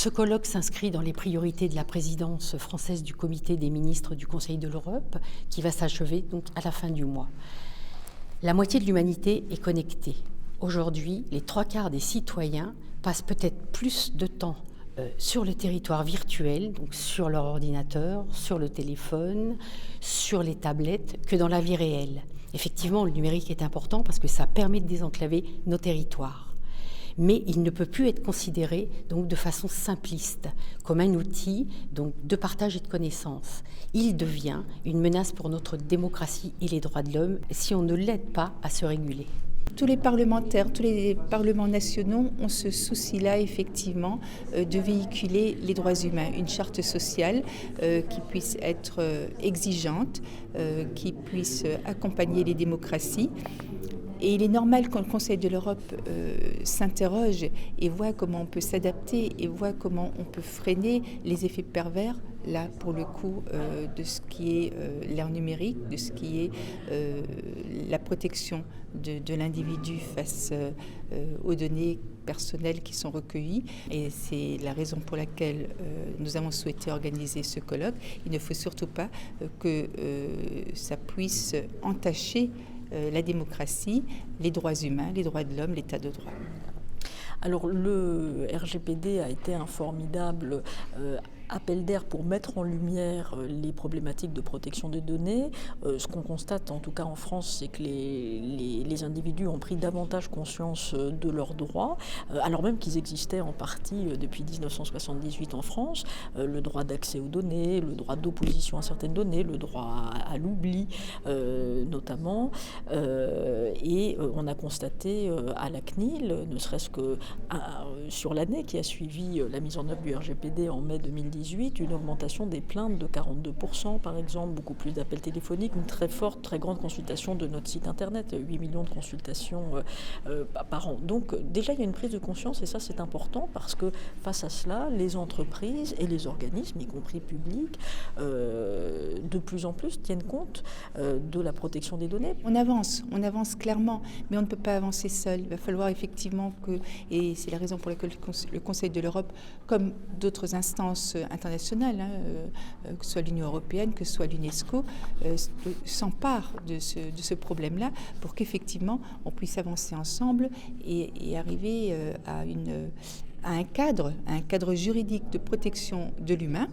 ce colloque s'inscrit dans les priorités de la présidence française du Comité des ministres du Conseil de l'Europe, qui va s'achever donc à la fin du mois. La moitié de l'humanité est connectée. Aujourd'hui, les 3/4 des citoyens passent peut-être plus de temps sur le territoire virtuel, donc sur leur ordinateur, sur le téléphone, sur les tablettes, que dans la vie réelle. Effectivement, le numérique est important parce que ça permet de désenclaver nos territoires. Mais il ne peut plus être considéré donc, de façon simpliste, comme un outil donc, de partage et de connaissances. Il devient une menace pour notre démocratie et les droits de l'homme si on ne l'aide pas à se réguler. Tous les parlementaires, tous les parlements nationaux ont ce souci-là, effectivement, de véhiculer les droits humains. Une charte sociale qui puisse être exigeante, qui puisse accompagner les démocraties. Et il est normal quand le Conseil de l'Europe s'interroge et voit comment on peut s'adapter et voit comment on peut freiner les effets pervers, là pour le coup, de ce qui est l'ère numérique, de ce qui est la protection de l'individu face aux données personnelles qui sont recueillies. Et c'est la raison pour laquelle nous avons souhaité organiser ce colloque. Il ne faut surtout pas que ça puisse entacher la démocratie, les droits humains, les droits de l'homme, l'état de droit. Alors le RGPD a été un formidable appel d'air pour mettre en lumière les problématiques de protection des données. Ce qu'on constate, en tout cas en France, c'est que les individus ont pris davantage conscience de leurs droits, alors même qu'ils existaient en partie depuis 1978 en France. Le droit d'accès aux données, le droit d'opposition à certaines données, le droit à l'oubli notamment. Et on a constaté à la CNIL, ne serait-ce que sur l'année qui a suivi la mise en œuvre du RGPD en mai 2018, une augmentation des plaintes de 42% par exemple, beaucoup plus d'appels téléphoniques, une très forte, très grande consultation de notre site internet, 8 millions de consultations par an. Donc déjà il y a une prise de conscience et ça c'est important parce que face à cela, les entreprises et les organismes, y compris publics, de plus en plus tiennent compte de la protection des données. On avance clairement, mais on ne peut pas avancer seul. Il va falloir effectivement et c'est la raison pour laquelle le Conseil de l'Europe, comme d'autres instances internationales, que ce soit l'Union européenne, que ce soit l'UNESCO, s'empare de ce problème-là pour qu'effectivement on puisse avancer ensemble et arriver à un cadre juridique de protection de l'humain